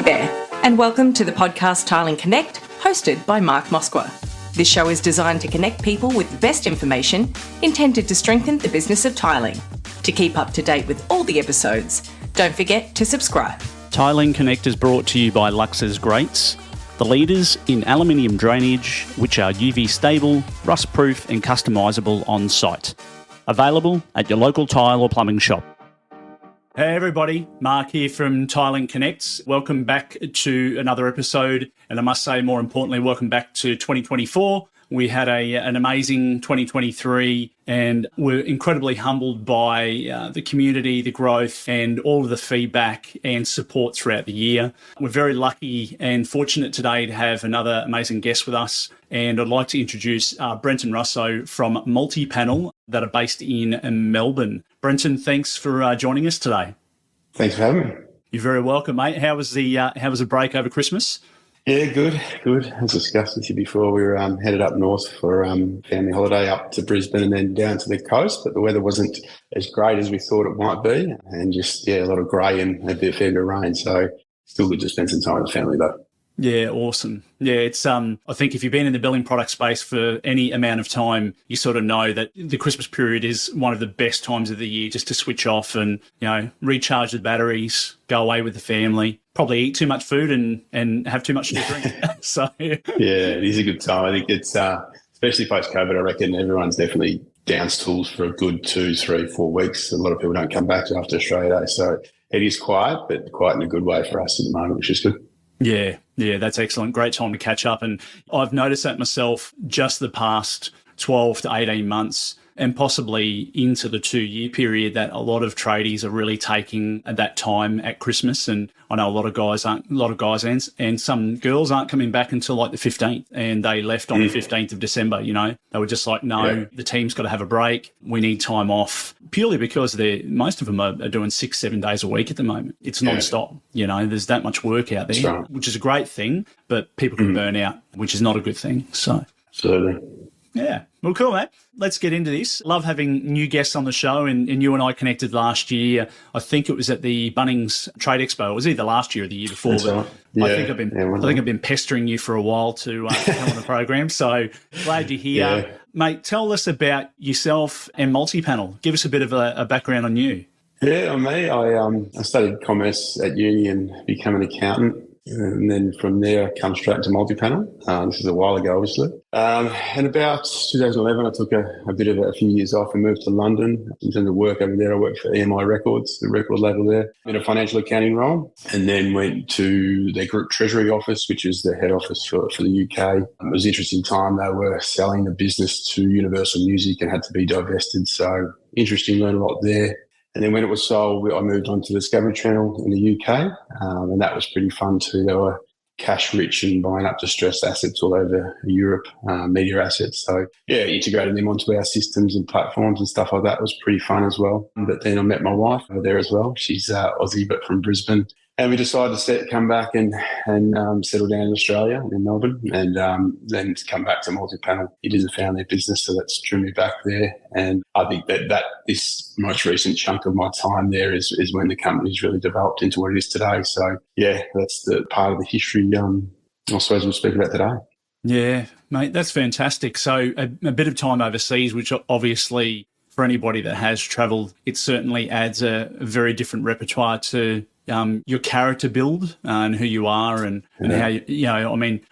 there, and welcome to the podcast Tiling Connect, hosted by Mark Moskwa. This show is designed to connect people with the best information intended to strengthen the business of tiling. To keep up to date with all the episodes, don't forget to subscribe. Tiling Connect is brought to you by Lux's Grates, the leaders in aluminium drainage, which are UV stable, rust proof and customisable on site. Available at your local tile or plumbing shop. Hey everybody, Mark here from Tiling Connects. Welcome back to another episode, and I must say, more importantly, welcome back to 2024. We had an amazing 2023, and we're incredibly humbled by the community, the growth, and all of the feedback and support throughout the year. We're very lucky and fortunate today to have another amazing guest with us, and I'd like to introduce Brenton Russo from MULTIPANEL that are based in Melbourne. Brenton, thanks for joining us today. Thanks for having me. You're very welcome, mate. How was the break over Christmas? Yeah, good. As discussed with you before, we were headed up north for family holiday up to Brisbane and then down to the coast, but the weather wasn't as great as we thought it might be, and just a lot of grey and a fair bit of rain. So still good to spend some time with the family though. Yeah, awesome. Yeah, it's I think if you've been in the building product space for any amount of time, you sort of know that the Christmas period is one of the best times of the year just to switch off and, recharge the batteries, go away with the family, probably eat too much food and have too much to drink. So yeah, it is a good time. I think it's especially post-COVID, I reckon everyone's definitely down tools for a good 2, 3, 4 weeks. A lot of people don't come back after Australia Day. So it is quiet, but quiet in a good way for us at the moment, which is good. Yeah, that's excellent. Great time to catch up. And I've noticed that myself just the past 12 to 18 months and possibly into the 2-year period that a lot of tradies are really taking at that time at Christmas. And I know a lot of guys and some girls aren't coming back until like the 15th, and they left on the 15th of December, They were just like, The team's got to have a break. We need time off, purely because most of them are doing 6-7 days a week at the moment. It's non-stop, there's that much work out there, right, which is a great thing, but people can burn out, which is not a good thing. So absolutely. Yeah. Well, cool, mate. Let's get into this. Love having new guests on the show, and you and I connected last year. I think it was at the Bunnings Trade Expo. It was either last year or the year before. But right. I think I've been pestering you for a while to come on the program. So glad you're here. Yeah. Mate, tell us about yourself and MULTIPANEL. Give us a bit of a background on you. Yeah, on me, I studied commerce at uni and became an accountant. And then from there, I come straight into MULTIPANEL. This is a while ago, obviously. And about 2011, I took a few years off and moved to London. In terms of work over there, I worked for EMI Records, the record label there, in a financial accounting role, and then went to their group treasury office, which is the head office for the UK. It was an interesting time. They were selling the business to Universal Music and had to be divested. So interesting, learned a lot there. And then when it was sold, I moved on to Discovery Channel in the UK, and that was pretty fun too. They were cash rich and buying up distressed assets all over Europe, media assets. So integrating them onto our systems and platforms and stuff like that was pretty fun as well. But then I met my wife over there as well. She's Aussie, but from Brisbane. And we decided to come back and settle down in Australia, in Melbourne, and then to come back to MULTIPANEL. It is a family business, so that's drew me back there. And I think that this most recent chunk of my time there is when the company's really developed into what it is today. So, that's the part of the history I suppose we'll speak about today. Yeah, mate, that's fantastic. So a bit of time overseas, which obviously for anybody that has travelled, it certainly adds a very different repertoire to your character build and who you are and how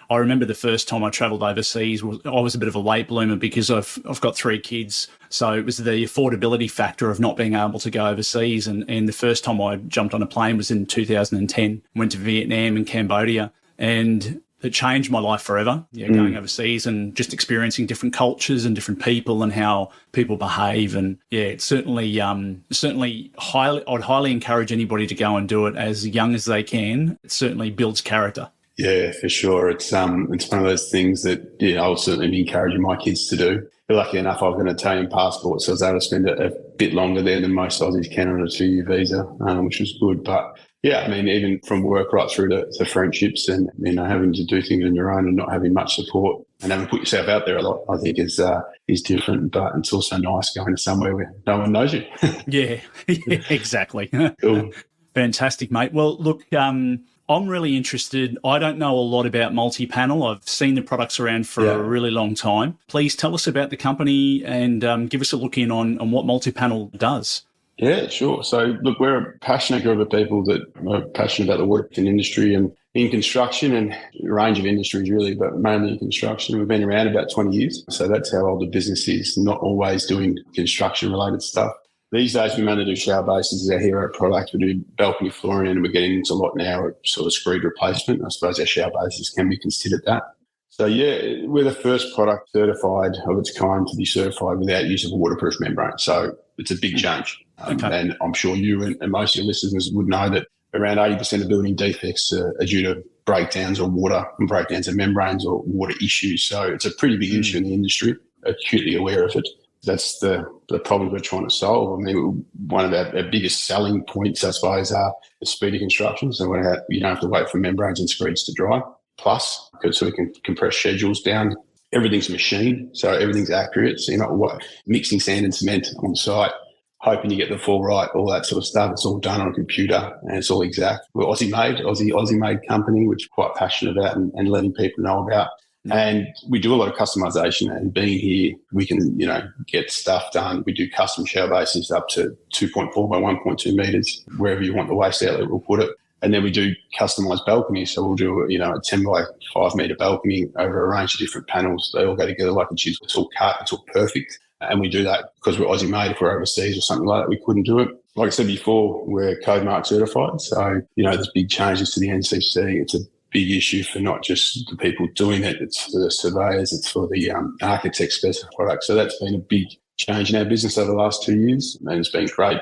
I remember the first time I travelled overseas, I was a bit of a late bloomer because I've got 3 kids. So it was the affordability factor of not being able to go overseas. And the first time I jumped on a plane was in 2010, went to Vietnam and Cambodia, and it changed my life forever, going overseas and just experiencing different cultures and different people and how people behave. And it's certainly I'd highly encourage anybody to go and do it as young as they can. It certainly builds character. Yeah, for sure. It's one of those things that I will certainly be encouraging my kids to do. But lucky enough, I've got an Italian passport, so I was able to spend a bit longer there than most Aussies can on a 2-year visa, which was good. But even from work right through to friendships and, having to do things on your own and not having much support and having put yourself out there a lot, I think is different. But it's also nice going to somewhere where no one knows you. Yeah, exactly. Cool. Fantastic, mate. Well, look, I'm really interested. I don't know a lot about multi-panel. I've seen the products around for a really long time. Please tell us about the company and give us a look in on what multi-panel does. Yeah, sure. So, look, we're a passionate group of people that are passionate about the waterproofing industry and in construction and a range of industries really, but mainly in construction. We've been around about 20 years. So that's how old the business is, not always doing construction-related stuff. These days, we mainly do shower bases as our hero product. We do balcony flooring, and we're getting into a lot now, sort of screed replacement. I suppose our shower bases can be considered that. So, yeah, we're the first product certified of its kind to be certified without use of a waterproof membrane. So it's a big change. And I'm sure you and most of your listeners would know that around 80% of building defects are due to breakdowns or water and breakdowns of membranes or water issues. So it's a pretty big issue in the industry, acutely aware of it. That's the problem we're trying to solve. I mean, one of our biggest selling points, I suppose, are the speed of construction. So you don't have to wait for membranes and screeds to dry. Plus, so we can compress schedules down. Everything's machined, so everything's accurate. So you're not mixing sand and cement on site, hoping you get the fall right, all that sort of stuff. It's all done on a computer and it's all exact. We're Aussie-made company, which we're quite passionate about and letting people know about. And we do a lot of customization, and being here, we can, get stuff done. We do custom shower bases up to 2.4 by 1.2 meters, wherever you want the waste outlet, we'll put it. And then we do customized balconies. So we'll do, a 10 by 5 meter balcony over a range of different panels. They all go together like a jigsaw. It's all cut. It's all perfect. And we do that because we're Aussie made. If we're overseas or something like that, we couldn't do it. Like I said before, we're CodeMark certified. So, there's big changes to the NCC. It's a big issue for not just the people doing it. It's for the surveyors. It's for the architects specific products. So that's been a big change in our business over the last 2 years. And it's been great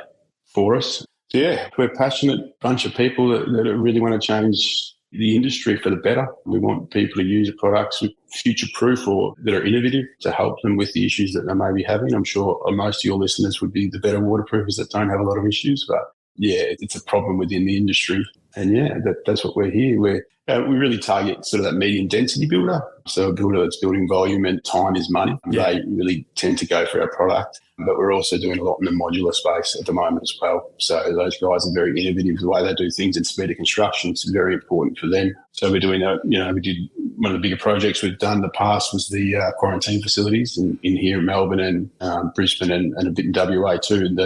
for us. So yeah, we're a passionate bunch of people that really want to change the industry for the better. We want people to use the products with future-proof or that are innovative to help them with the issues that they may be having. I'm sure most of your listeners would be the better waterproofers that don't have a lot of issues, but yeah, it's a problem within the industry. And yeah, that's what we're here. We really target sort of that medium density builder. So a builder that's building volume and time is money. Yeah. They really tend to go for our product. But we're also doing a lot in the modular space at the moment as well. So those guys are very innovative. The way they do things and speed of construction is very important for them. So we're doing that. We did one of the bigger projects we've done in the past was the quarantine facilities in here in Melbourne and Brisbane and a bit in WA too. And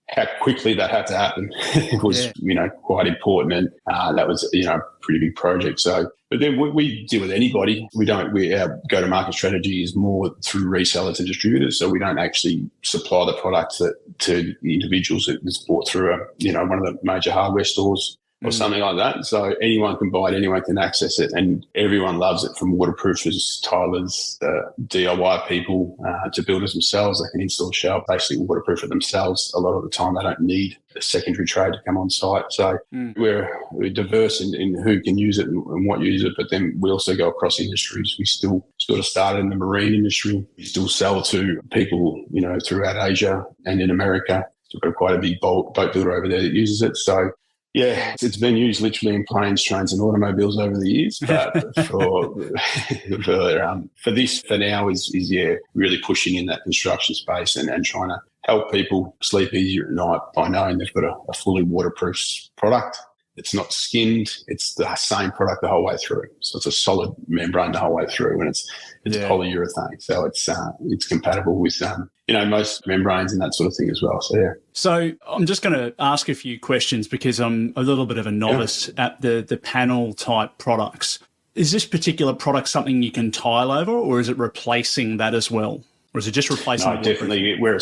how quickly that had to happen was, quite important. And that was, a pretty big project. So, but then we deal with anybody. Our go-to-market strategy is more through resellers and distributors. So we don't actually supply the products to the individuals that is bought through one of the major hardware stores or something like that. So anyone can buy it, anyone can access it, and everyone loves it, from waterproofers, tilers, DIY people, to builders themselves. They can install a shower, basically waterproof it themselves. A lot of the time they don't need a secondary trade to come on site. So we're diverse in who can use it and what use it, but then we also go across industries. We still sort of started in the marine industry. We still sell to people, throughout Asia and in America. We've got quite a big boat builder over there that uses it. So yeah, it's been used literally in planes, trains and automobiles over the years. But for this, for now, is really pushing in that construction space and trying to help people sleep easier at night by knowing they've got a fully waterproof product. It's not skinned. It's the same product the whole way through. So it's a solid membrane the whole way through, and it's polyurethane. So it's compatible with most membranes and that sort of thing as well. So yeah. So I'm just going to ask a few questions because I'm a little bit of a novice at the panel type products. Is this particular product something you can tile over, or is it replacing that as well? Or is it just replacing? No, definitely. We're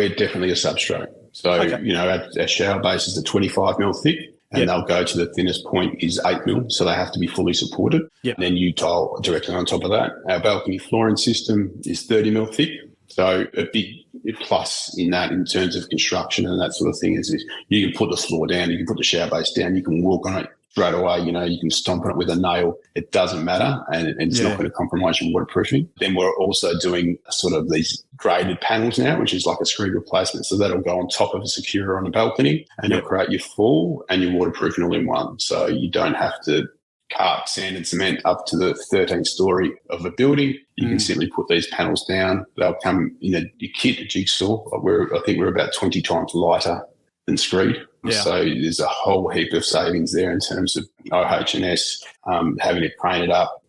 definitely a substrate. So, our shower bases are 25 mil thick. And they'll go to the thinnest point is 8 mil, so they have to be fully supported. Yep. And then you tile directly on top of that. Our balcony flooring system is 30 mil thick. So a big plus in that, in terms of construction and that sort of thing, is you can put the floor down, you can put the shower base down, you can walk on it straight away. You can stomp on it with a nail. It doesn't matter, and it's not going to compromise your waterproofing. Then we're also doing sort of these graded panels now, which is like a screed replacement. So that'll go on top of a securer on the balcony, and it'll create your fall and your waterproofing all in one. So you don't have to cart sand and cement up to the 13th story of a building. You can simply put these panels down. They'll come in a kit, a jigsaw. I think we're about 20 times lighter than screed. Yeah. So there's a whole heap of savings there in terms of OH&S, having it painted up,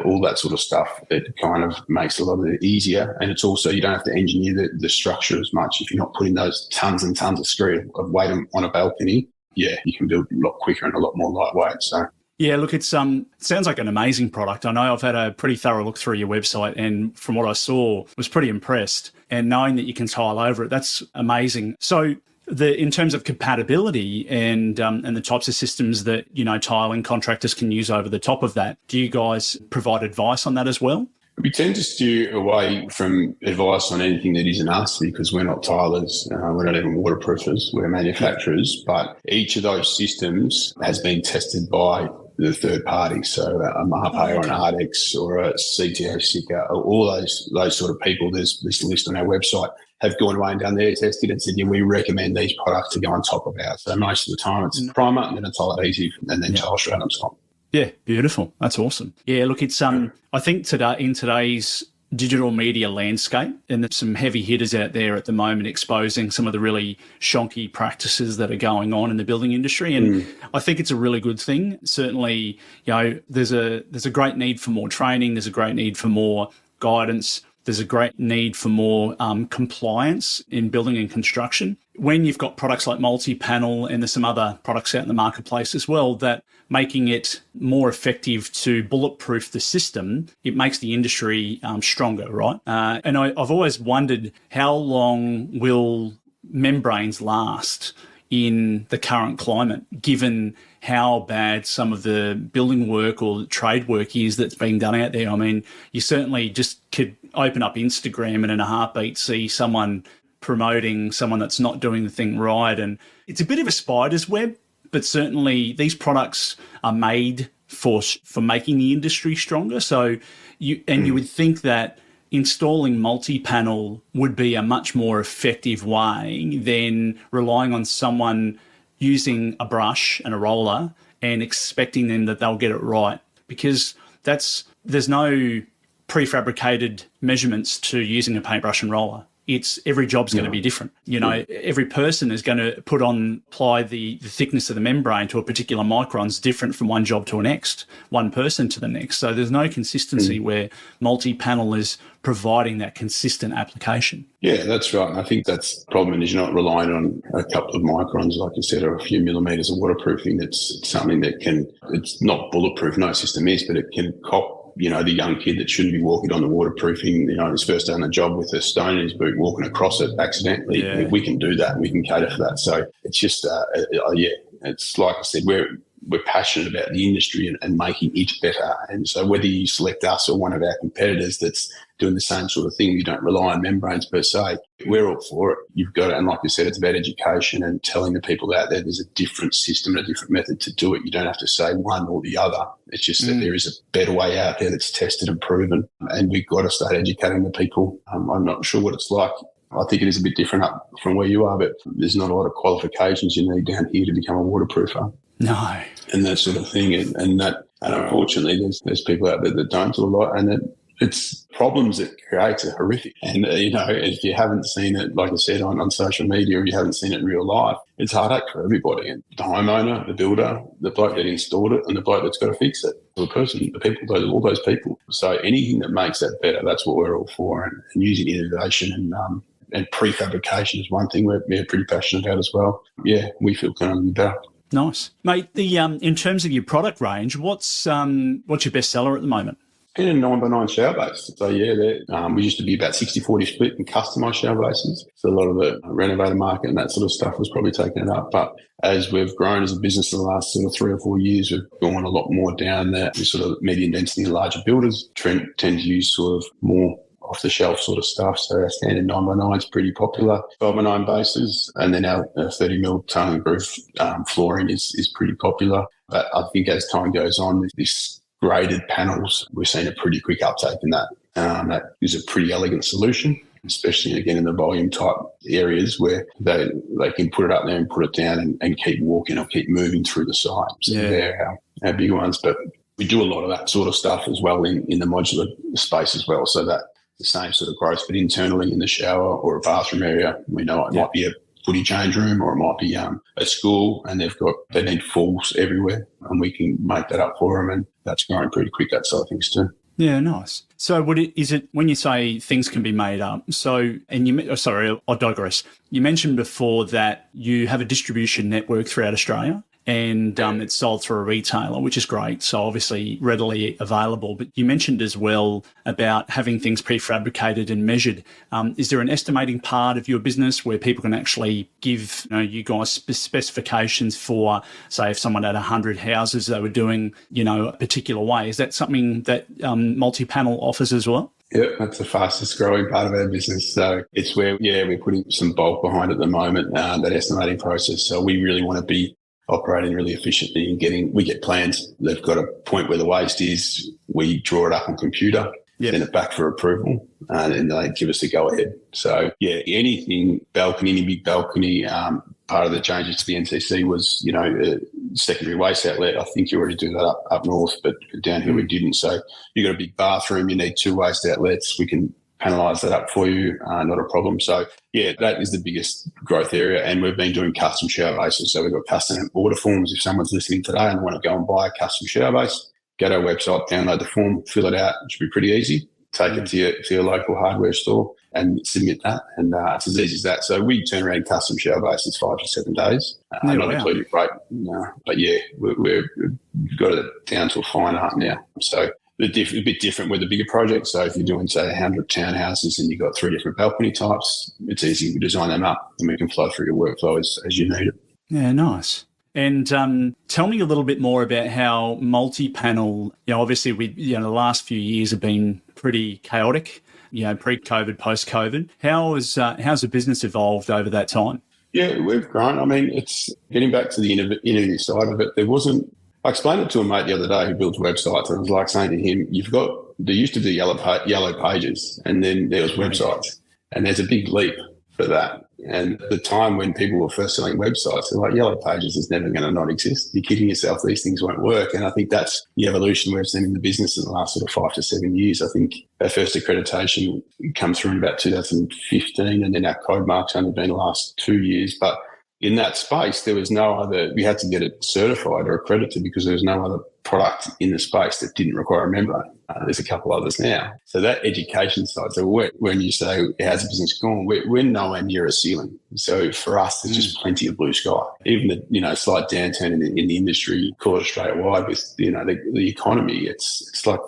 all that sort of stuff. It kind of makes a lot of it easier. And it's also, you don't have to engineer the structure as much. If you're not putting those tons and tons of screed of weight on a balcony, you can build a lot quicker and a lot more lightweight. So yeah, look, it sounds like an amazing product. I know I've had a pretty thorough look through your website, and from what I saw, was pretty impressed. And knowing that you can tile over it, that's amazing. So in terms of compatibility and the types of systems that, tiling contractors can use over the top of that, do you guys provide advice on that as well? We tend to steer away from advice on anything that isn't us, because we're not tilers, we're not even waterproofers, we're manufacturers. But each of those systems has been tested by the third party, so a Marpe or an Ardex or a CTO Sika, all those sort of people. There's this list on our website, have gone away and done their testing and said, we recommend these products to go on top of ours. So most of the time it's primer and then a tile adhesive and then tile shroud on top. Yeah, beautiful. That's awesome. Yeah, look, it's I think in today's digital media landscape, and there's some heavy hitters out there at the moment exposing some of the really shonky practices that are going on in the building industry, and I think it's a really good thing. Certainly, there's a great need for more training. There's a great need for more guidance. There's a great need for more compliance in building and construction. When you've got products like MULTIPANEL, and there's some other products out in the marketplace as well, that making it more effective to bulletproof the system, it makes the industry stronger, right? And I've always wondered, how long will membranes last in the current climate, given how bad some of the building work or trade work is that's being done out there? I mean, you certainly just could open up Instagram and in a heartbeat see someone promoting someone that's not doing the thing right. And it's a bit of a spider's web, but certainly these products are made for making the industry stronger. So you would think that installing MULTIPANEL would be a much more effective way than relying on someone using a brush and a roller and expecting them that they'll get it right, because there's no prefabricated measurements to using a paintbrush and roller. It's every job's going to be different. Every person is going to apply the thickness of the membrane to a particular microns different from one job to the next, one person to the next. So there's no consistency where MULTIPANEL is providing that consistent application. Yeah, that's right. And I think that's the problem, is you're not relying on a couple of microns, like you said, or a few millimetres of waterproofing. It's something that it's not bulletproof, no system is, but it can cop the young kid that shouldn't be walking on the waterproofing, his first day on the job with a stone in his boot, walking across it accidentally. Yeah. We can do that. We can cater for that. So it's just, it's like I said, we're passionate about the industry and making it better. And so whether you select us or one of our competitors that's doing the same sort of thing, you don't rely on membranes per se, we're all for it. You've got it. And like you said, it's about education and telling the people out there there's a different system and a different method to do it. You don't have to say one or the other. It's just that there is a better way out there that's tested and proven. And we've got to start educating the people. I'm not sure what it's like. I think it is a bit different up from where you are, but there's not a lot of qualifications you need down here to become a waterproofer. No. And that sort of thing. And unfortunately, there's people out there that don't do a lot, and it's problems it creates are horrific. And, if you haven't seen it, like I said, on social media, or you haven't seen it in real life, it's heartache for everybody. And the homeowner, the builder, the bloke that installed it, and the bloke that's got to fix it, the person, the people, all those people. So anything that makes that better, that's what we're all for. And using innovation and prefabrication is one thing we're pretty passionate about as well. Yeah, we feel kind of better. Nice. Mate, in terms of your product range, what's your best seller at the moment? In a 9x9 shower base. So, we used to be about 60-40 split in customised shower bases. So a lot of the renovator market and that sort of stuff was probably taking it up. But as we've grown as a business in the last sort of 3 or 4 years, we've gone a lot more down there. We sort of medium density and larger builders tend to use sort of more off-the-shelf sort of stuff. So our standard 9x9 is pretty popular. 12x9 bases, and then our 30mm tongue and groove flooring is pretty popular. But I think as time goes on, with this graded panels, we're seeing a pretty quick uptake in that. That is a pretty elegant solution, especially again in the volume type areas where they can put it up there and put it down and keep walking or keep moving through the site. So they're our big ones. But we do a lot of that sort of stuff as well in the modular space as well, so that the same sort of growth, but internally in the shower or a bathroom area, we know it might be a footy change room, or it might be a school, and they need fulls everywhere, and we can make that up for them, and that's growing pretty quick, that side of things too. Yeah, nice. So is it when you say things can be made up? So, and sorry, I digress. You mentioned before that you have a distribution network throughout Australia, and it's sold through a retailer, which is great. So obviously readily available. But you mentioned as well about having things prefabricated and measured. Is there an estimating part of your business where people can actually give you guys specifications for, say, if someone had 100 houses they were doing, a particular way? Is that something that MULTIPANEL offers as well? Yeah, that's the fastest growing part of our business. So it's where, we're putting some bulk behind at the moment, that estimating process. So we really want to be operating really efficiently and we get plans. They've got a point where the waste is. We draw it up on computer, send it back for approval, and then they give us the go ahead. So anything balcony, any big balcony, part of the changes to the NCC was, a secondary waste outlet. I think you already do that up north, but down here we didn't. So you got a big bathroom, you need 2 waste outlets. We can panelise that up for you, not a problem. So, that is the biggest growth area. And we've been doing custom shower bases. So we've got custom order forms. If someone's listening today and want to go and buy a custom shower base, go to our website, download the form, fill it out. It should be pretty easy. Take it to your local hardware store and submit that. And it's as easy as that. So we turn around custom shower bases 5 to 7 days. Not including freight. But we've got it down to a fine art now. So a bit different with the bigger projects. So if you're doing, say, 100 townhouses and you've got 3 different balcony types, it's easy to design them up and we can flow through your workflow as you need it. Yeah, nice. And tell me a little bit more about how MULTIPANEL, obviously the last few years have been pretty chaotic, pre-COVID, post-COVID. How's the business evolved over that time? Yeah, we've grown. I mean, it's getting back to the innovative side of it. I explained it to a mate the other day who builds websites, and I was like saying to him, there used to be yellow pages, and then there was websites, and there's a big leap for that. And at the time when people were first selling websites, they're like, yellow pages is never going to not exist. You're kidding yourself, these things won't work. And I think that's the evolution we've seen in the business in the last sort of 5 to 7 years. I think our first accreditation comes through in about 2015, and then our CodeMark's only been the last 2 years. But in that space, there was no other, we had to get it certified or accredited because there was no other product in the space that didn't require a member. There's a couple others now. So that education side, so when you say, how's the business going, we're nowhere near a ceiling. So for us, there's just plenty of blue sky. Even the slight downturn in the industry, call it Australia-wide with, the economy, it's like,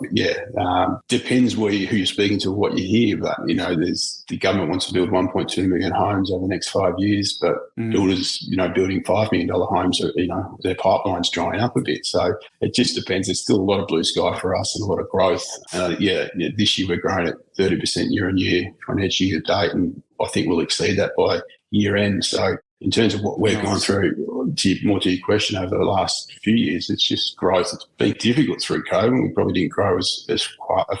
depends who you're speaking to, what you hear. But, the government wants to build 1.2 million homes over the next 5 years, but builders, building $5 million homes, their pipeline's drying up a bit. So it just depends. There's still a lot of blue sky for us and a lot of growth. This year we're growing at 30% year on year, financial year to date, and I think we'll exceed that by year end. So in terms of what we've gone through, to your question, over the last few years, it's just growth. It's been difficult through COVID. We probably didn't grow as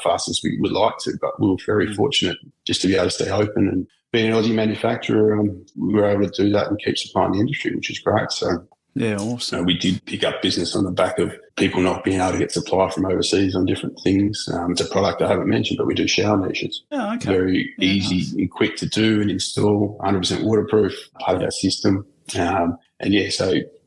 fast as we would like to, but we were very fortunate just to be able to stay open. And being an Aussie manufacturer, we were able to do that and keep supplying the industry, which is great. So yeah, awesome. We did pick up business on the back of people not being able to get supply from overseas on different things. It's a product I haven't mentioned, but we do shower niches. Oh, okay. Very easy and quick to do and install, 100% waterproof, part of our system. So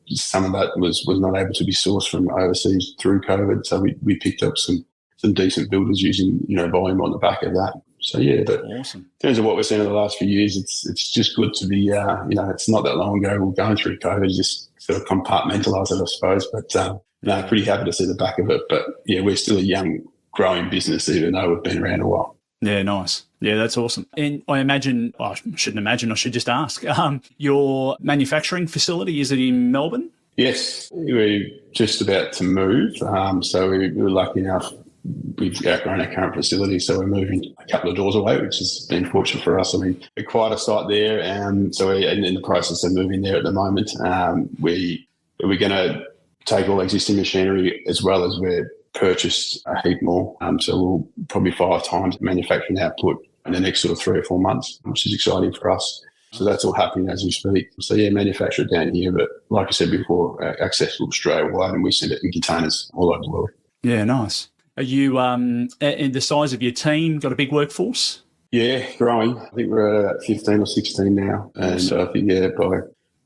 some of that was not able to be sourced from overseas through COVID. So we picked up some decent builders using, volume on the back of that. So, but awesome. In terms of what we've seen in the last few years, it's just good to be, it's not that long ago we were going through COVID, just sort of compartmentalize it, I suppose. But pretty happy to see the back of it. But, we're still a young, growing business, even though we've been around a while. Yeah, nice. Yeah, that's awesome. And I imagine, I shouldn't imagine, I should just ask, your manufacturing facility, is it in Melbourne? Yes, we're just about to move. So we were lucky enough. We've outgrown our current facility, so we're moving a couple of doors away, which has been fortunate for us. We acquired a site there, so we're in the process of moving there at the moment. We're going to take all existing machinery as well as we've purchased a heap more. So we'll probably 5 times manufacturing output in the next sort of 3 or 4 months, which is exciting for us. So that's all happening as we speak. So manufacture it down here, but like I said before, accessible Australia-wide, and we send it in containers all over the world. Yeah, nice. Are you, in the size of your team, got a big workforce? Yeah, growing. I think we're at 15 or 16 now. And I think,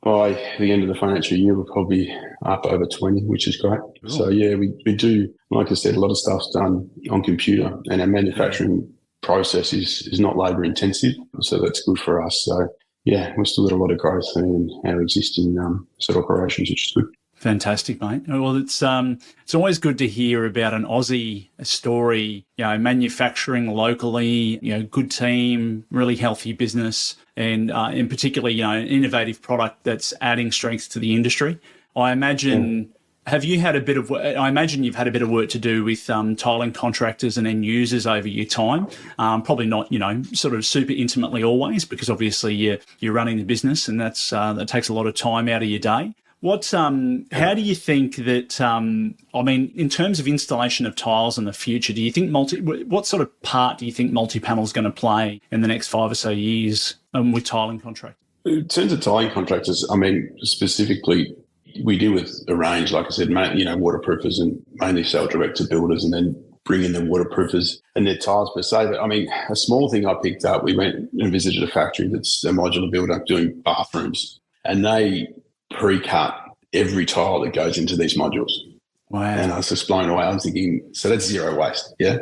by the end of the financial year, we're probably up over 20, which is great. Cool. So, we do, like I said, a lot of stuff's done on computer, and our manufacturing process is not labour intensive. So that's good for us. So, we've still got a lot of growth in our existing sort of operations, which is good. Fantastic, mate. Well, it's always good to hear about an Aussie story, manufacturing locally, good team, really healthy business, and in particularly, an innovative product that's adding strength to the industry. I imagine, you've had a bit of work to do with tiling contractors and end users over your time. Probably not, sort of super intimately always, because obviously you're running the business, and that takes a lot of time out of your day. How do you think that, in terms of installation of tiles in the future, do you think what sort of part do you think multi-panel is going to play in the next 5 or so years with tiling contractors? In terms of tiling contractors, specifically, we deal with a range, like I said, waterproofers, and mainly sell direct to builders, and then bring in the waterproofers and their tiles per se. But a small thing I picked up, we went and visited a factory that's a modular builder doing bathrooms, and they pre-cut every tile that goes into these modules. Wow. And I was just blown away. I was thinking, so that's zero waste, yeah?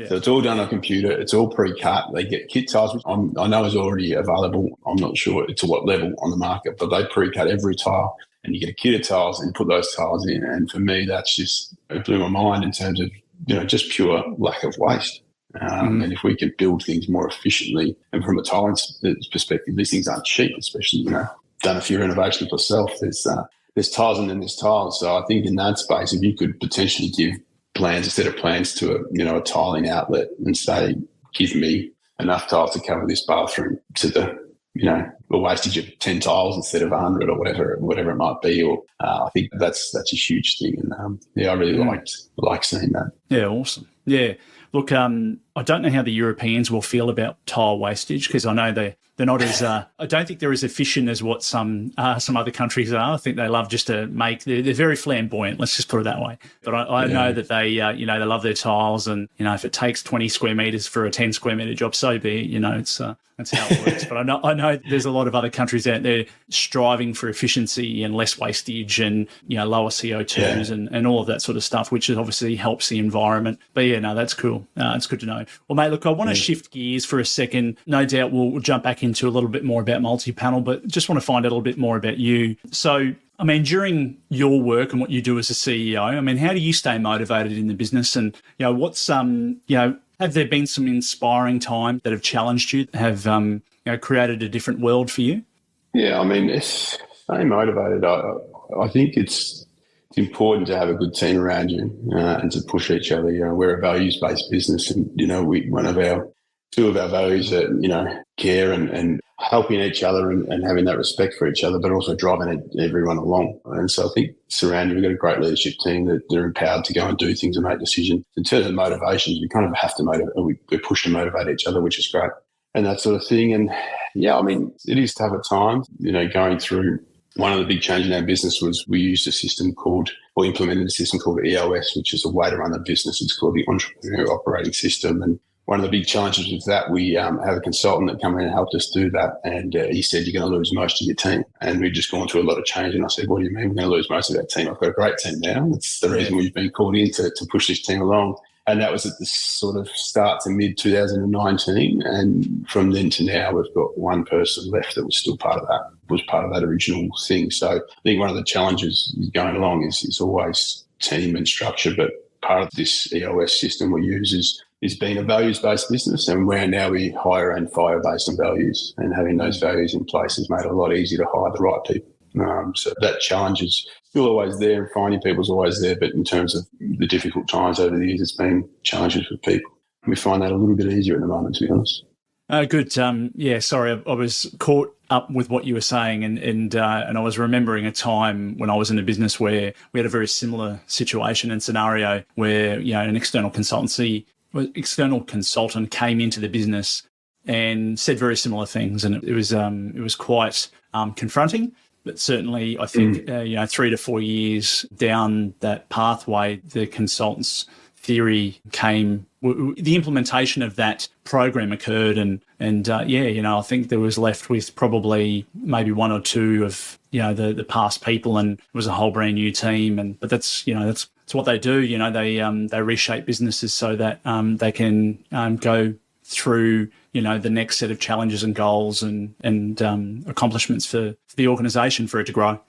So it's all done on a computer. It's all pre-cut. They get kit tiles, which I know is already available. I'm not sure to what level on the market, but they pre-cut every tile, and you get a kit of tiles and put those tiles in. And for me, it blew my mind in terms of, just pure lack of waste. And if we could build things more efficiently, and from a tiling perspective, these things aren't cheap, especially, done a few renovations myself. There's tiles and then there's tiles. So I think in that space, if you could potentially give plans, instead of plans to a tiling outlet, and say, give me enough tiles to cover this bathroom to the wastage of 10 tiles instead of 100 or whatever it might be. Or I think that's a huge thing. And I really like seeing that. Yeah, awesome. Yeah. Look, I don't know how the Europeans will feel about tile wastage, because I know they're not as. I don't think they're as efficient as what some other countries are. I think they love just to make. They're very flamboyant. Let's just put it that way. But I know that they, they love their tiles, and if it takes 20 square meters for a 10 square meter job, so be it. That's how it works. But I know there's a lot of other countries out there striving for efficiency and less wastage, and lower CO2s and all of that sort of stuff, which obviously helps the environment. But that's cool. It's good to know. Well, mate, look, I want to shift gears for a second. No doubt we'll jump back into a little bit more about multi-panel, but just want to find out a little bit more about you. So, during your work and what you do as a CEO, how do you stay motivated in the business? And, what's, have there been some inspiring times that have challenged you, have, created a different world for you? Yeah, stay motivated. I think it's important to have a good team around you and to push each other. We're a values-based business, and, two of our values are, care and helping each other and having that respect for each other, but also driving everyone along. And so I think we've got a great leadership team that they're empowered to go and do things and make decisions. In terms of motivations, we kind of have to we push to motivate each other, which is great, and that sort of thing. And it is tough at times, going through. One of the big changes in our business was we used implemented a system called EOS, which is a way to run a business. It's called the Entrepreneur Operating System. And one of the big challenges with that, we have a consultant that came in and helped us do that. And he said, you're going to lose most of your team. And we'd just gone through a lot of change. And I said, what do you mean we're going to lose most of our team? I've got a great team now. That's the reason we've been called in to push this team along. And that was at the sort of start to mid-2019. And from then to now, we've got one person left that was still part of that original thing. So I think one of the challenges going along is always team and structure. But part of this EOS system we use is being a values-based business, and where now we hire and fire based on values. And having those values in place has made it a lot easier to hire the right people. So that challenge is still always there, and finding people is always there. But in terms of the difficult times over the years, it's been challenges with people. We find that a little bit easier at the moment, to be honest. Good. Sorry, I was caught up with what you were saying, and I was remembering a time when I was in a business where we had a very similar situation and scenario where an external consultant came into the business and said very similar things, and it was quite confronting. But certainly, I think 3 to 4 years down that pathway, the consultant's theory came the implementation of that program occurred, and I think there was left with probably maybe one or two of the past people, and it was a whole brand new team. But that's what they do. They reshape businesses so that they can go through the next set of challenges and goals and accomplishments for the organisation for it to grow.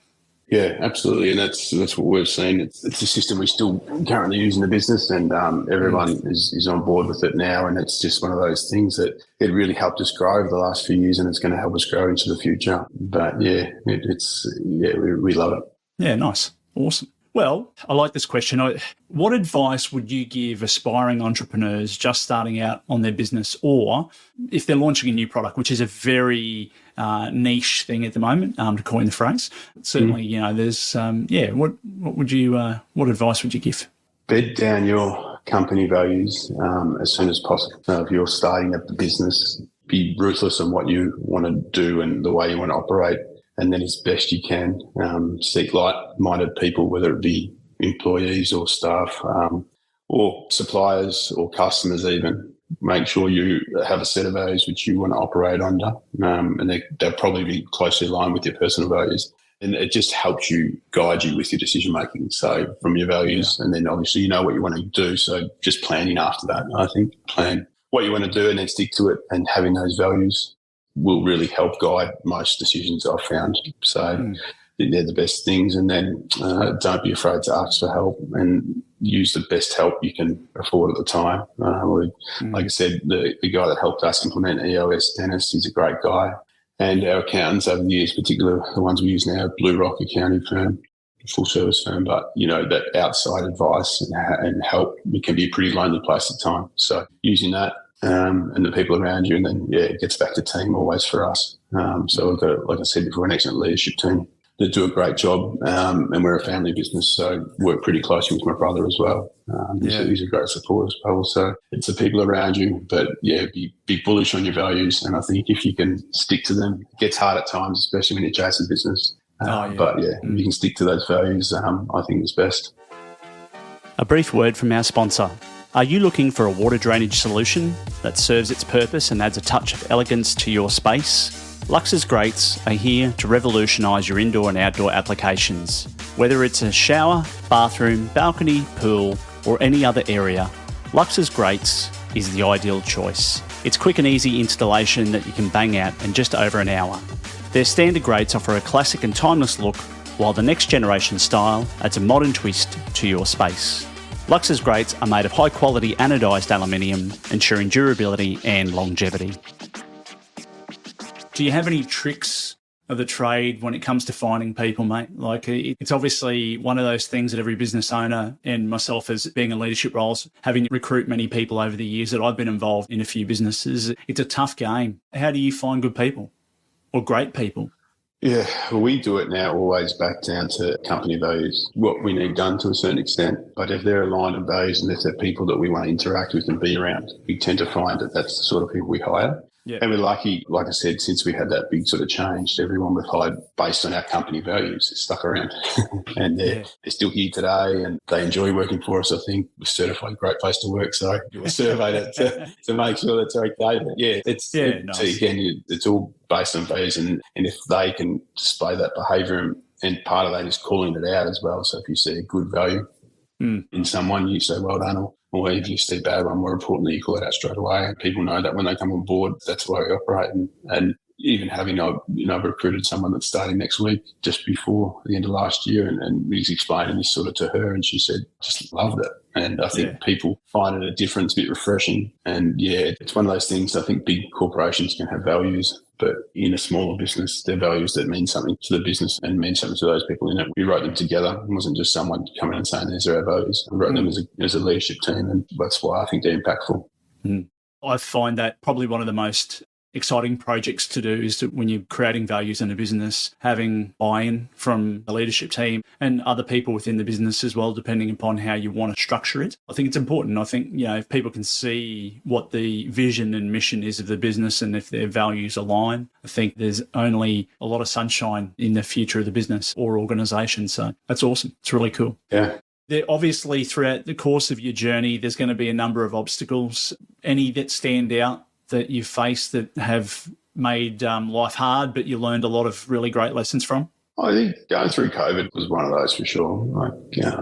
Yeah, absolutely, and that's what we've seen. It's a system we still currently use in the business, and everyone is on board with it now. And it's just one of those things that it really helped us grow over the last few years, and it's going to help us grow into the future. But we love it. Yeah, nice, awesome. Well, I like this question. What advice would you give aspiring entrepreneurs just starting out on their business, or if they're launching a new product, which is a very niche thing at the moment, to coin the phrase? Certainly, there's what advice would you give? Bed down your company values as soon as possible. If you're starting up the business, be ruthless on what you want to do and the way you want to operate. And then as best you can, seek like-minded people, whether it be employees or staff or suppliers or customers even. Make sure you have a set of values which you want to operate under, and they'll probably be closely aligned with your personal values. And it just helps you guide you with your decision-making. So from your values, and then obviously you know what you want to do, so just planning after that. I think plan what you want to do and then stick to it, and having those values will really help guide most decisions I've found. So they're the best things. And then don't be afraid to ask for help and use the best help you can afford at the time. Like I said, the guy that helped us implement EOS, Dennis, he's a great guy. And our accountants over the years, particularly the ones we use now, Blue Rock accounting firm, full service firm, but that outside advice and help, it can be a pretty lonely place at times. So using that, and the people around you, and then it gets back to team always for us. So we've got, like I said before, an excellent leadership team that do a great job, and we're a family business, so work pretty closely with my brother as well. He's a great support as well. So it's the people around you, but be bullish on your values, and I think if you can stick to them, it gets hard at times, especially when you're chasing business. But if you can stick to those values, I think it's best. A brief word from our sponsor. Are you looking for a water drainage solution that serves its purpose and adds a touch of elegance to your space? Lux's Grates are here to revolutionise your indoor and outdoor applications. Whether it's a shower, bathroom, balcony, pool, or any other area, Lux's Grates is the ideal choice. It's quick and easy installation that you can bang out in just over an hour. Their standard grates offer a classic and timeless look, while the next generation style adds a modern twist to your space. Lux's grates are made of high-quality anodised aluminium, ensuring durability and longevity. Do you have any tricks of the trade when it comes to finding people, mate? Like, it's obviously one of those things that every business owner, and myself as being in leadership roles, having recruit many people over the years that I've been involved in a few businesses, it's a tough game. How do you find good people or great people? Yeah, well, we do it now always back down to company values, what we need done to a certain extent. But if they're aligned in values and if they're people that we want to interact with and be around, we tend to find that that's the sort of people we hire. Yeah. And we're lucky, like I said, since we had that big sort of change, everyone we've hired based on our company values has stuck around. And they're still here today and they enjoy working for us. I think we're certified great place to work. So we're surveyed to make sure that's okay. But nice. Again, it's all based on values. And if they can display that behaviour, and part of that is calling it out as well. So if you see a good value in someone, you say, well done. Or if you see a bad one, more importantly, you call it out straight away. And people know that when they come on board, that's the way we operate. And even having, I've recruited someone that's starting next week, just before the end of last year, and he's explaining this sort of to her, and she said, just loved it. And I think people find it a difference, a bit refreshing. And it's one of those things. I think big corporations can have values, but in a smaller business, they're values that mean something to the business and mean something to those people in it. We wrote them together. It wasn't just someone coming and saying, these are our values. We wrote them as a leadership team, and that's why I think they're impactful. I find that probably one of the most exciting projects to do is when you're creating values in a business, having buy-in from the leadership team and other people within the business as well, depending upon how you want to structure it. I think it's important. I think, if people can see what the vision and mission is of the business and if their values align, I think there's only a lot of sunshine in the future of the business or organisation. So that's awesome. It's really cool. Yeah. There obviously throughout the course of your journey, there's going to be a number of obstacles. Any that stand out that you've faced that have made life hard, but you learned a lot of really great lessons from? I think going through COVID was one of those for sure.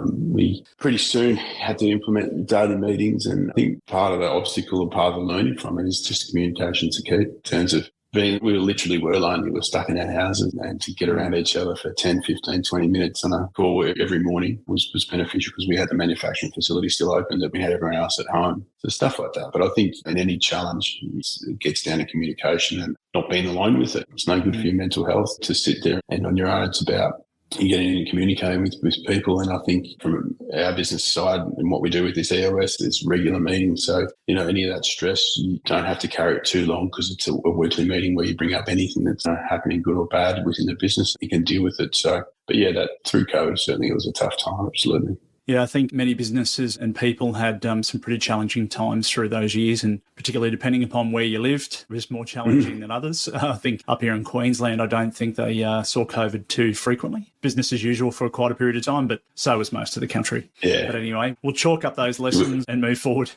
We pretty soon had to implement daily meetings, and I think part of the obstacle and part of the learning from it is just communication to keep in terms of we were lonely. We were stuck in our houses, and to get around each other for 10, 15, 20 minutes on a call every morning was beneficial because we had the manufacturing facility still open, that we had everyone else at home. So stuff like that. But I think in any challenge, it gets down to communication and not being aligned with it. It's no good for your mental health to sit there and on your own. It's about you getting in and communicating with people. And I think from our business side and what we do with this EOS, there's regular meetings. So, any of that stress, you don't have to carry it too long because it's a weekly meeting where you bring up anything that's happening, good or bad, within the business. You can deal with it. So, but yeah, that through COVID, certainly it was a tough time. Absolutely. Yeah, I think many businesses and people had some pretty challenging times through those years, and particularly depending upon where you lived, it was more challenging than others. I think up here in Queensland, I don't think they saw COVID too frequently. Business as usual for quite a period of time, but so was most of the country. Yeah. But anyway, we'll chalk up those lessons and move forward.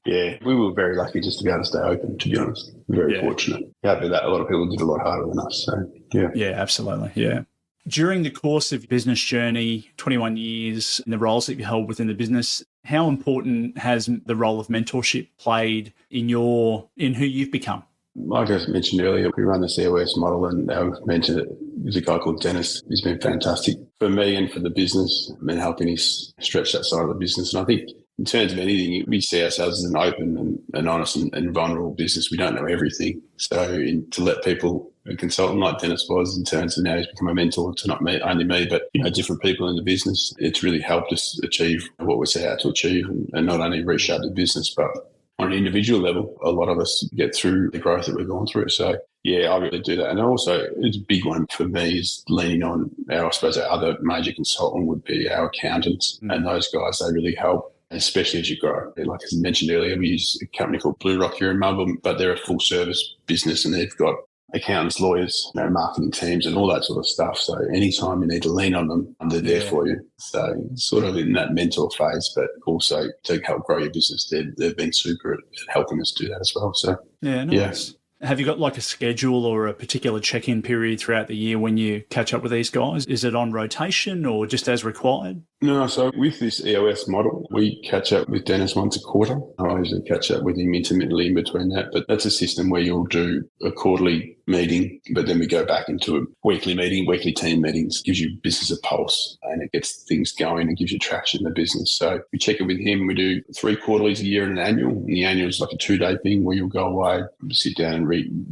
Yeah, we were very lucky just to be able to stay open, to be honest. Very fortunate. Yeah, but a lot of people did a lot harder than us. So, yeah. Yeah, absolutely. Yeah. During the course of your business journey, 21 years, and the roles that you held within the business, how important has the role of mentorship played in who you've become? Like I mentioned earlier, we run the COS model, and our mentor is a guy called Dennis. He's been fantastic for me and for the business and helping us stretch that side of the business. And I think in terms of anything, we see ourselves as an open and honest and vulnerable business. We don't know everything. So to let people, a consultant like Dennis was, in terms of now he's become a mentor to not only me, but different people in the business, it's really helped us achieve what we set out to achieve, and not only reshape the business, but on an individual level, a lot of us get through the growth that we've gone through. So, yeah, I really do that. And also, it's a big one for me is leaning on our other major consultant would be our accountants. And those guys, they really help, especially as you grow. Like I mentioned earlier, we use a company called Blue Rock here in Melbourne, but they're a full service business and they've got accountants, lawyers, marketing teams and all that sort of stuff. So anytime you need to lean on them, they're there for you. So sort of in that mentor phase, but also to help grow your business, they've been super at helping us do that as well. So yeah, nice. Have you got like a schedule or a particular check-in period throughout the year when you catch up with these guys? Is it on rotation or just as required? No, so with this EOS model, we catch up with Dennis once a quarter. I usually catch up with him intermittently in between that, but that's a system where you'll do a quarterly meeting, but then we go back into a weekly meeting, weekly team meetings, gives you business a pulse and it gets things going and gives you traction in the business. So we check in with him. We do 3 quarterlies a year and an annual. And the annual is like a 2-day thing where you'll go away, sit down and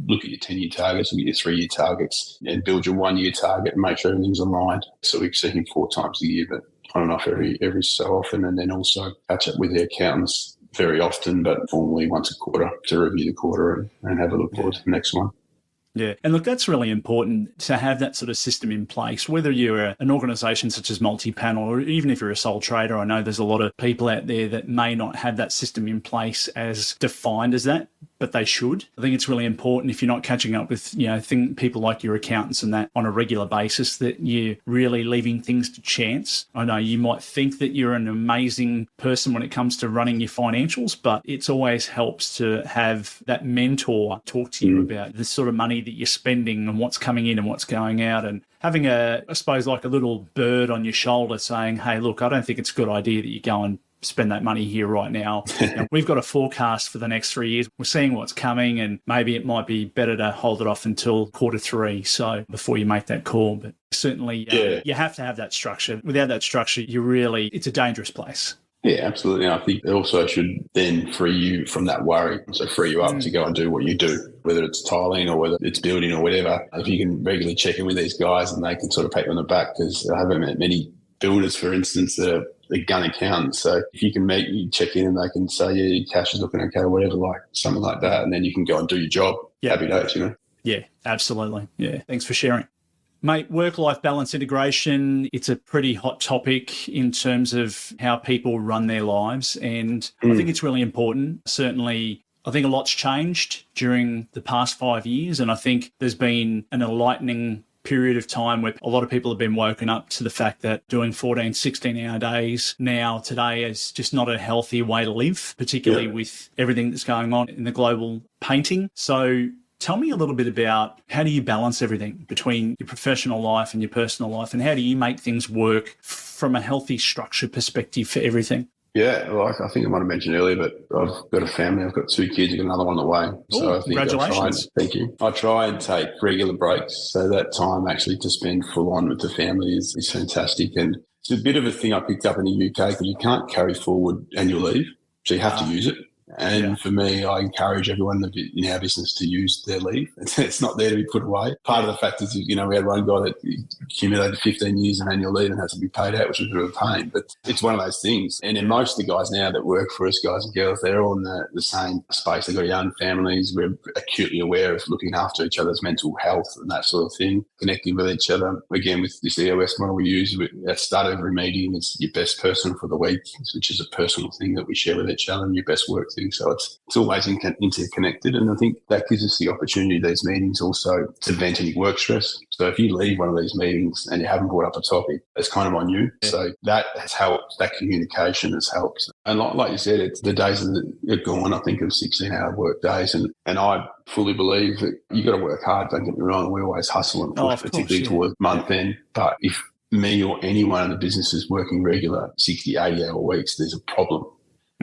look at your 10-year targets, look at your 3-year targets and build your 1-year target and make sure everything's aligned. So we see him 4 times a year, but on and off every so often. And then also catch up with the accountants very often, but formally once a quarter to review the quarter and have a look forward to the next one. Yeah. And look, that's really important to have that sort of system in place, whether you're an organisation such as MULTIPANEL or even if you're a sole trader. I know there's a lot of people out there that may not have that system in place as defined as that, but they should. I think it's really important if you're not catching up with, people like your accountants and that on a regular basis, that you're really leaving things to chance. I know you might think that you're an amazing person when it comes to running your financials, but it's always helps to have that mentor talk to you about the sort of money that you're spending and what's coming in and what's going out, and having I suppose like a little bird on your shoulder saying, hey, look, I don't think it's a good idea that you go and spend that money here right now. We've got a forecast for the next 3 years. We're seeing what's coming and maybe it might be better to hold it off until Q3. So before you make that call, but certainly you have to have that structure. Without that structure, it's a dangerous place. Yeah, absolutely. And I think it also should then free you from that worry. So free you up to go and do what you do, whether it's tiling or whether it's building or whatever. If you can regularly check in with these guys and they can sort of pat you on the back, because I haven't met many builders, for instance, that are gun accountants. So if you can check in and they can say, yeah, your cash is looking okay or whatever, like something like that, and then you can go and do your job. Yeah. Happy days, Yeah, absolutely. Yeah. Thanks for sharing. Mate, work-life balance integration, it's a pretty hot topic in terms of how people run their lives. And I think it's really important. Certainly, I think a lot's changed during the past 5 years. And I think there's been an enlightening period of time where a lot of people have been woken up to the fact that doing 14, 16-hour days now today is just not a healthy way to live, particularly with everything that's going on in the global painting. So tell me a little bit about how do you balance everything between your professional life and your personal life, and how do you make things work from a healthy structure perspective for everything? Yeah, like I think I might have mentioned earlier, but I've got a family. I've got 2 kids. I've got another one on the way. So I think congratulations. thank you. I try and take regular breaks. So that time actually to spend full on with the family is fantastic. And it's a bit of a thing I picked up in the UK because you can't carry forward annual leave. So you have to use it. And for me, I encourage everyone in our business to use their leave. It's not there to be put away. Part of the fact is, we had one guy that accumulated 15 years of annual leave and had to be paid out, which was a bit of a pain. But it's one of those things. And then most of the guys now that work for us, guys and girls, they're all in the same space. They've got young families. We're acutely aware of looking after each other's mental health and that sort of thing, connecting with each other. Again, with this EOS model we use, at the start of every meeting, it's your best person for the week, which is a personal thing that we share with each other, and your best work thing. So it's always interconnected. And I think that gives us the opportunity, these meetings, also to vent any work stress. So if you leave one of these meetings and you haven't brought up a topic, it's kind of on you. Yeah. So that has helped. That communication has helped. And like you said, it's the days that are gone, I think, of 16-hour work days. And I fully believe that you got to work hard. Don't get me wrong. We always hustle and push, particularly towards month end. But if me or anyone in the business is working regular 60, 80-hour weeks, there's a problem.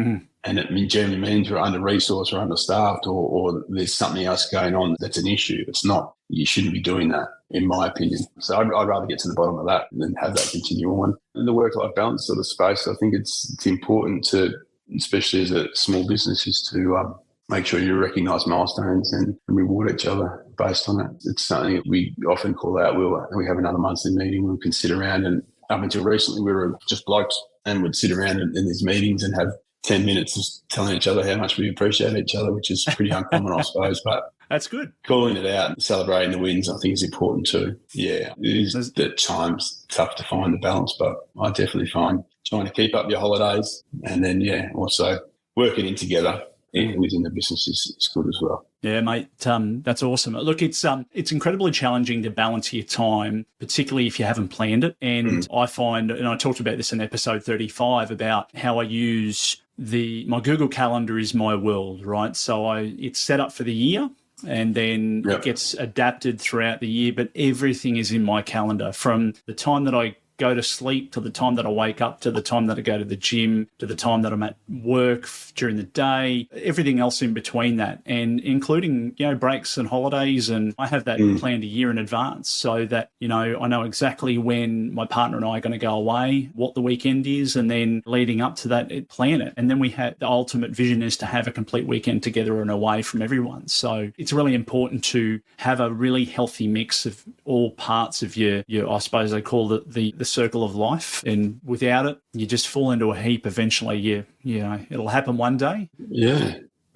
Mm-hmm. And it generally means we're under-resourced or understaffed or there's something else going on that's an issue. It's not. You shouldn't be doing that, in my opinion. So I'd rather get to the bottom of that than have that continue on. In the work-life balance sort of space, I think it's important to, especially as a small business, is to make sure you recognise milestones and reward each other based on it. It's something that we often call out. We have another monthly meeting. We can sit around, and up until recently we were just blokes and would sit around in these meetings and have 10 minutes of telling each other how much we appreciate each other, which is pretty uncommon, I suppose. But that's good. Calling it out and celebrating the wins, I think, is important too. Yeah, it is at times tough to find the balance, but I definitely find trying to keep up your holidays and then, also working in together within the business is good as well. Yeah, mate, that's awesome. Look, it's incredibly challenging to balance your time, particularly if you haven't planned it. And I find, and I talked about this in episode 35, about how I use my Google Calendar is my world, right? So it's set up for the year, and then it gets adapted throughout the year, but everything is in my calendar from the time that I go to sleep to the time that I wake up to the time that I go to the gym to the time that I'm at work during the day, everything else in between that, and including, breaks and holidays. And I have that planned a year in advance so that, I know exactly when my partner and I are going to go away, what the weekend is, and then leading up to that, plan it. And then we have the ultimate vision is to have a complete weekend together and away from everyone. So it's really important to have a really healthy mix of all parts of your I suppose they call it the circle of life, and without it you just fall into a heap. Eventually it'll happen one day.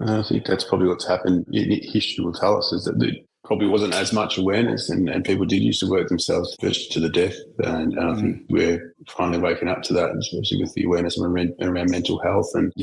I think that's probably what's happened. History will tell us is that there probably wasn't as much awareness, and people did used to work themselves first to the death, and I think we're finally waking up to that, especially with the awareness around mental health. And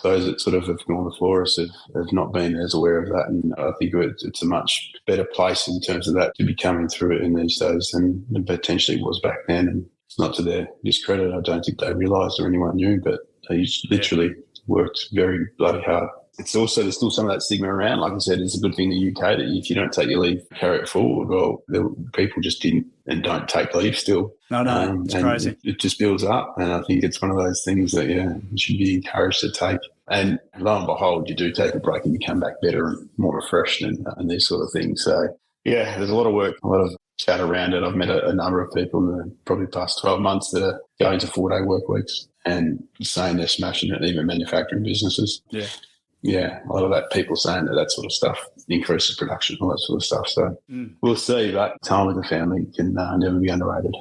those that sort of have gone before us have not been as aware of that, and I think it's a much better place in terms of that to be coming through it in these days than potentially it was back then. And it's not to their discredit. I don't think they realised or anyone knew, but they literally worked very bloody hard. It's also, there's still some of that stigma around. Like I said, it's a good thing in the UK that if you don't take your leave, carry it forward. Well, people just didn't and don't take leave still. No, it's crazy. It just builds up. And I think it's one of those things that, you should be encouraged to take. And lo and behold, you do take a break and you come back better and more refreshed and these sort of things. So, there's a lot of work, a lot of chat around it. I've met a number of people in the probably past 12 months that are going to 4-day work weeks and saying they're smashing it, even manufacturing businesses. A lot of that, people saying that sort of stuff increases production, all that sort of stuff. So we'll see, but time with the family can never be underrated.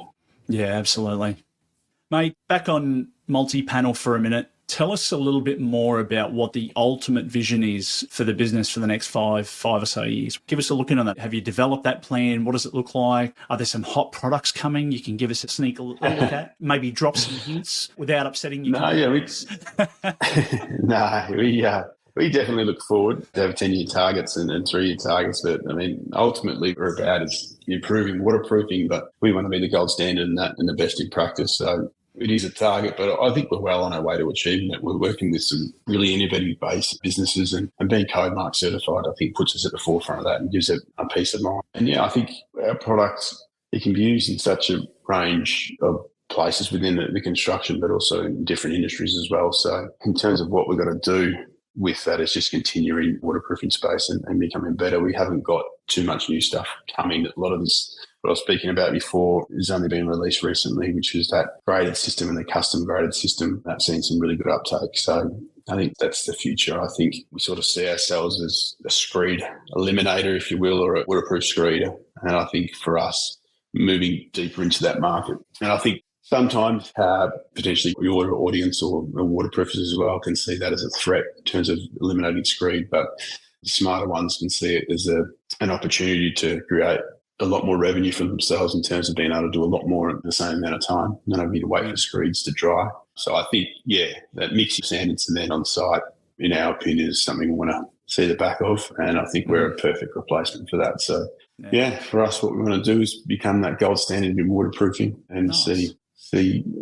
Yeah, absolutely. Mate, back on multi-panel for a minute. Tell us a little bit more about what the ultimate vision is for the business for the next five or so years. Give us a look in on that. Have you developed that plan? What does it look like? Are there some hot products coming you can give us a sneak look at? Maybe drop some hints without upsetting your clients? we definitely look forward to have 10-year targets and 3-year targets. But I mean, ultimately, we're about is improving waterproofing, but we want to be the gold standard in that and the best in practice. So it is a target, but I think we're well on our way to achieving it. We're working with some really innovative-based businesses, and being CodeMark certified, I think, puts us at the forefront of that and gives it a peace of mind. And yeah, I think our products, it can be used in such a range of places within the construction, but also in different industries as well. So in terms of what we've got to do with that, is just continuing waterproofing space and becoming better. We haven't got too much new stuff coming. A lot of this, what I was speaking about before, has only been released recently, which is that graded system and the custom graded system. That's seen some really good uptake. So I think that's the future. I think we sort of see ourselves as a screed eliminator, if you will, or a waterproof screeder. And I think for us, moving deeper into that market. And I think sometimes potentially your audience or waterproofers as well can see that as a threat in terms of eliminating screed, but the smarter ones can see it as an opportunity to create a lot more revenue for themselves in terms of being able to do a lot more in the same amount of time, not having to wait for screeds to dry. So I think, that mix of sand and cement on site, in our opinion, is something we want to see the back of, and I think we're a perfect replacement for that. So for us, what we want to do is become that gold standard in waterproofing and see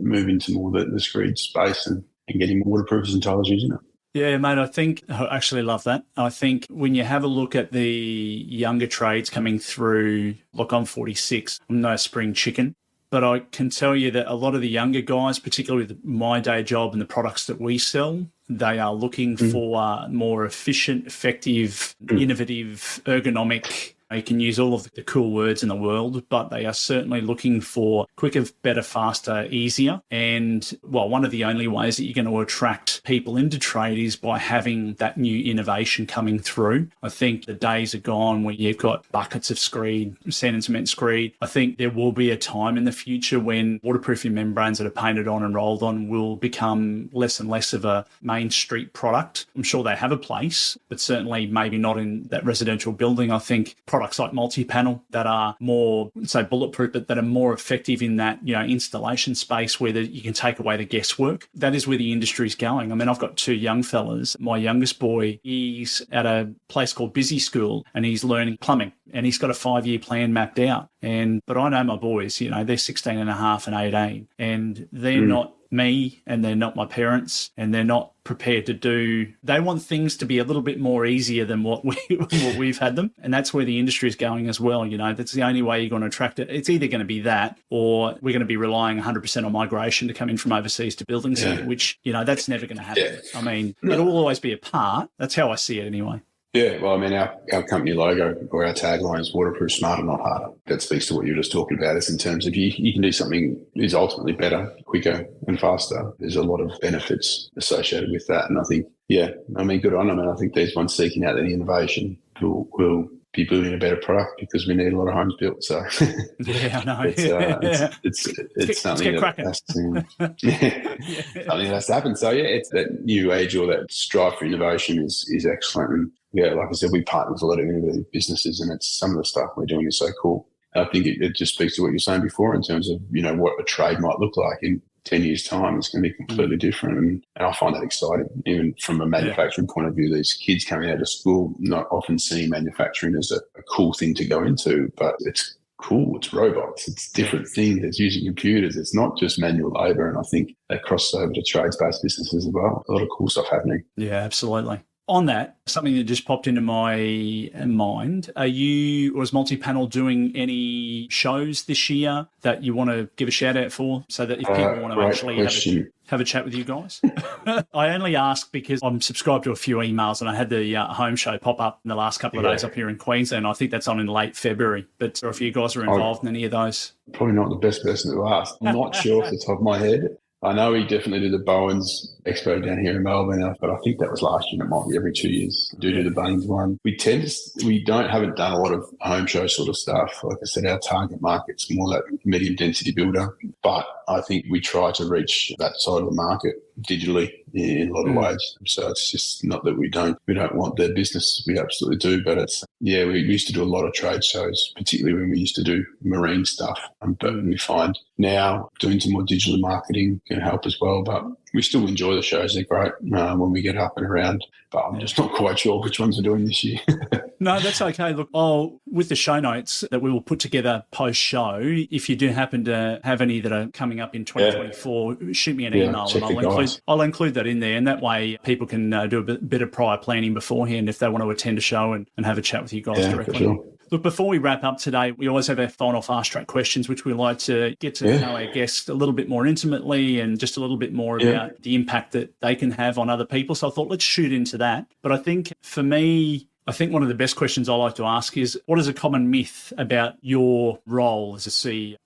move into more the screed space and getting more waterproofers and tilers using it. Yeah, mate, I actually love that. I think when you have a look at the younger trades coming through, look, I'm 46, I'm no spring chicken, but I can tell you that a lot of the younger guys, particularly with my day job and the products that we sell, they are looking for more efficient, effective, innovative, ergonomic. You can use all of the cool words in the world, but they are certainly looking for quicker, better, faster, easier. And, well, one of the only ways that you're going to attract people into trade is by having that new innovation coming through. I think the days are gone where you've got buckets of screed, sand and cement screed. I think there will be a time in the future when waterproofing membranes that are painted on and rolled on will become less and less of a main street product. I'm sure they have a place, but certainly maybe not in that residential building. I think products like multi-panel that are more, say, bulletproof, but that are more effective in that, installation space where you can take away the guesswork. That is where the industry's going. I mean, I've got 2 young fellas. My youngest boy, he's at a place called Busy School and he's learning plumbing and he's got a 5-year plan mapped out. But I know my boys, they're 16 and a half and 18 and they're not me and they're not my parents and they're not prepared to do. They want things to be a little bit more easier than what we've had them, and that's where the industry is going as well. That's the only way you're going to attract it. It's either going to be that or we're going to be relying 100% on migration to come in from overseas to buildings here, which that's never going to happen. I mean, it'll always be a part. That's how I see it anyway. Yeah, well, I mean, our company logo or our tagline is waterproof, smarter, not harder. That speaks to what you were just talking about, is in terms of you can do something that is ultimately better, quicker and faster. There's a lot of benefits associated with that. And I think, good on them. And I think there's one seeking out the innovation who will be building a better product because we need a lot of homes built. So yeah, I know. It's something that has to, something that has to happen. So it's that new age or that strive for innovation is excellent. And like I said, we partner with a lot of innovative businesses, and it's some of the stuff we're doing is so cool. I think it just speaks to what you're saying before in terms of what a trade might look like in 10 years' time. It's going to be completely different, and I find that exciting. Even from a manufacturing point of view, these kids coming out of school not often seeing manufacturing as a cool thing to go into, but it's cool. It's robots. It's different things. It's using computers. It's not just manual labour, and I think that crosses over to trades-based businesses as well. A lot of cool stuff happening. Yeah, absolutely. On that, something that just popped into my mind, was Multipanel doing any shows this year that you want to give a shout out for, so that if people want to actually have a chat with you guys? I only ask because I'm subscribed to a few emails and I had the home show pop up in the last couple of days up here in Queensland. I think that's on in late February. But if you guys are involved in any of those? Probably not the best person to ask. I'm not sure off the top of my head. I know he definitely did the Bowens Expo down here in Melbourne, but I think that was last year. It might be every 2 years. We do the Bunnings one. We haven't done a lot of home show sort of stuff. Like I said, our target market's more that medium density builder, but I think we try to reach that side of the market digitally in a lot of ways. So it's just not that we don't want their business. We absolutely do, but we used to do a lot of trade shows, particularly when we used to do marine stuff. But we find now doing some more digital marketing can help as well. But we still enjoy the shows. They're great when we get up and around, but I'm just not quite sure which ones we're doing this year. No, that's okay. Look, with the show notes that we will put together post-show, if you do happen to have any that are coming up in 2024, shoot me an email and I'll include that in there. And that way people can do a bit of prior planning beforehand if they want to attend a show and have a chat with you guys directly. For sure. Look, before we wrap up today, we always have our final fast track questions, which we like to get to know our guests a little bit more intimately and just a little bit more about the impact that they can have on other people. So I thought, let's shoot into that. But I think for me, one of the best questions I like to ask is, what is a common myth about your role as a CEO,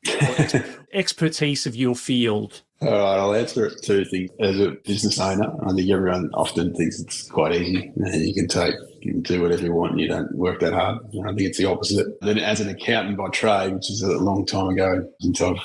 expertise of your field? All right, I'll answer it two things. As a business owner, I think everyone often thinks it's quite easy. You can do whatever you want and you don't work that hard. I think it's the opposite. Then as an accountant by trade, which is a long time ago since I've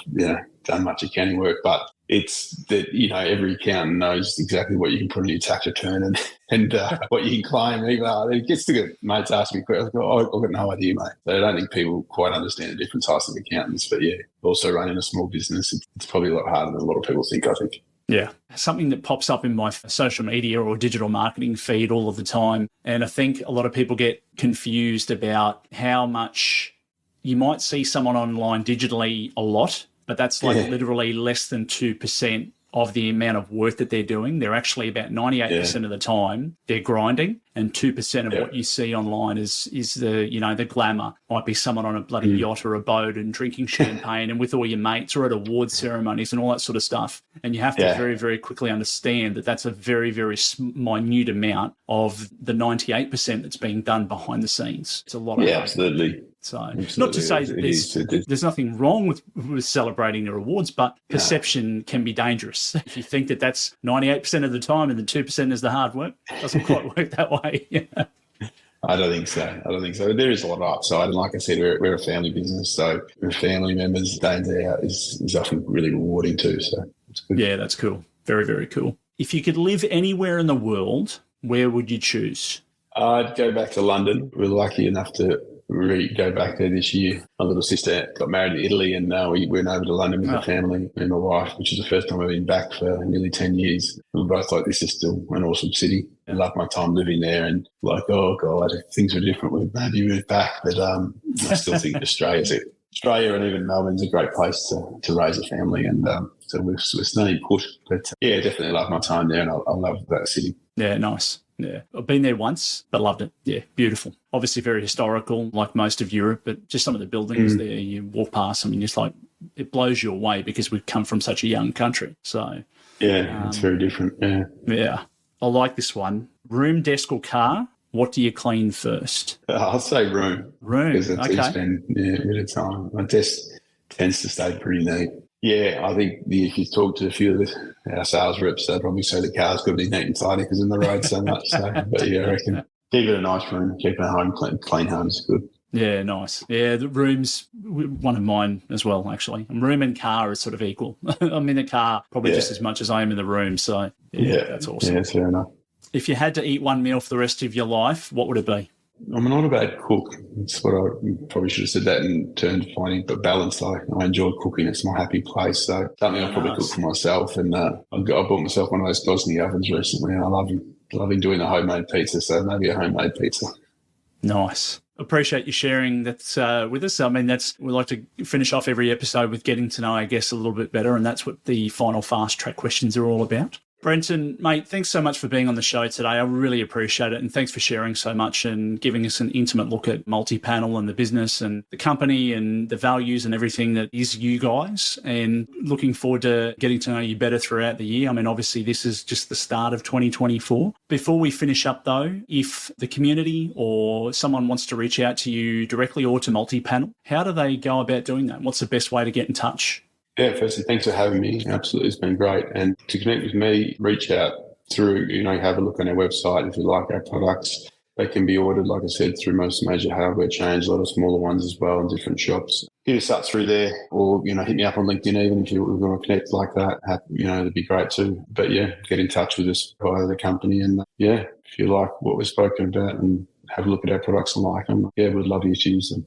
done much accounting work, but it's that, every accountant knows exactly what you can put in your tax return and what you can claim. It gets to get mates ask me questions. I've got no idea, mate. So I don't think people quite understand the different types of accountants. But also running a small business, it's probably a lot harder than a lot of people think, I think. Yeah. Something that pops up in my social media or digital marketing feed all of the time. And I think a lot of people get confused about how much you might see someone online digitally a lot, but that's literally less than 2% of the amount of work that they're doing. They're actually about 98% of the time they're grinding, and 2% of what you see online is the glamour. Might be someone on a bloody yacht or a boat and drinking champagne and with all your mates, or at award ceremonies and all that sort of stuff. And you have to very, very quickly understand that that's a very, very minute amount of the 98% that's being done behind the scenes. It's a lot of absolutely. So not to say that there's nothing wrong with celebrating their awards, but perception can be dangerous. If you think that that's 98% of the time and the 2% is the hard work, it doesn't quite work that way. I don't think so. There is a lot of upside. And like I said, we're a family business, so family members day in, day out is often really rewarding too. So it's good. Yeah, that's cool. Very, very cool. If you could live anywhere in the world, where would you choose? I'd go back to London. We're lucky enough to go back there this year. My little sister got married in Italy, and we went over to London with the family and my wife, which is the first time I've been back for nearly 10 years. We're both like, this is still an awesome city. I love my time living there, and oh God, if things were different, we'd maybe move back. But I still think Australia and even Melbourne's a great place to raise a family, and so we're staying put. But definitely love my time there, and I love that city. Yeah, nice. Yeah, I've been there once, but loved it. Yeah, beautiful. Obviously very historical, like most of Europe, but just some of the buildings there, you walk past them and just it blows you away because we've come from such a young country. So it's very different. Yeah. I like this one. Room, desk or car, what do you clean first? I'll say room. Room, because that's you spend a bit of time. My desk tends to stay pretty neat. Yeah, I think if you talk to a few of our sales reps, they'd probably say the car's got to be neat and tidy because in the road so much. So, but I reckon keep it a nice room, keep it a home, clean home is good. Yeah, nice. Yeah, the room's one of mine as well, actually. And room and car is sort of equal. I'm in the car probably just as much as I am in the room. So, that's awesome. Yeah, fair enough. If you had to eat one meal for the rest of your life, what would it be? I'm not a bad cook. That's what I probably should have said that in terms of finding but balance. I enjoy cooking. It's my happy place. So something I'll probably cook for myself. And I bought myself one of those Gosney ovens recently, and I loving doing the homemade pizza. So maybe a homemade pizza. Nice. Appreciate you sharing that with us. I mean, we like to finish off every episode with getting to know our guests a little bit better, and that's what the final fast track questions are all about. Brenton, mate, thanks so much for being on the show today. I really appreciate it. And thanks for sharing so much and giving us an intimate look at MULTIPANEL and the business and the company and the values and everything that is you guys. And looking forward to getting to know you better throughout the year. I mean, obviously, this is just the start of 2024. Before we finish up, though, if the community or someone wants to reach out to you directly or to MULTIPANEL, how do they go about doing that? What's the best way to get in touch? Yeah, firstly, thanks for having me. Absolutely, it's been great. And to connect with me, reach out through, have a look on our website if you like our products. They can be ordered, like I said, through most major hardware chains, a lot of smaller ones as well in different shops. Hit us up through there, or, hit me up on LinkedIn even if you want to connect like that. That'd be great too. But get in touch with us via the company. And if you like what we've spoken about and have a look at our products and like them, we'd love you to use them.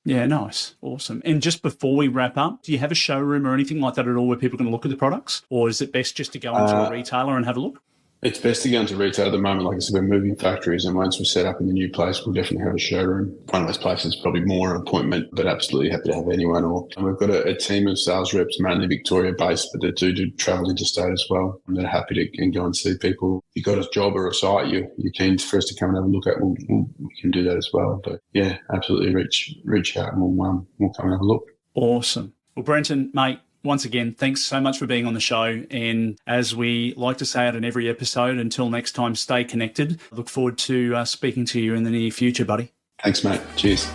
Yeah, nice. Awesome. And just before we wrap up, do you have a showroom or anything like that at all where people can look at the products? Or is it best just to go into a retailer and have a look? It's best to go into retail at the moment. Like I said, we're moving factories, and once we're set up in the new place, we'll definitely have a showroom. One of those places is probably more an appointment, but absolutely happy to have anyone. And we've got a team of sales reps, mainly Victoria-based, but they do travel interstate as well. And they're happy to go and see people. If you've got a job or a site you're keen for us to come and have a look at, we can do that as well. But yeah, absolutely reach out and we'll come and have a look. Awesome. Well, Brenton, mate, once again, thanks so much for being on the show. And as we like to say out in every episode, until next time, stay connected. I look forward to speaking to you in the near future, buddy. Thanks, mate. Cheers.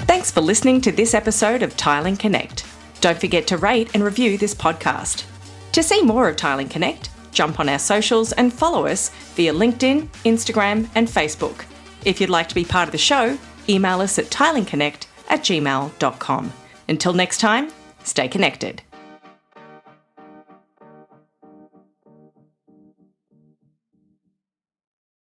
Thanks for listening to this episode of Tiling Connect. Don't forget to rate and review this podcast. To see more of Tiling Connect, jump on our socials and follow us via LinkedIn, Instagram and Facebook. If you'd like to be part of the show, email us at tilingconnect@gmail.com. Until next time, stay connected.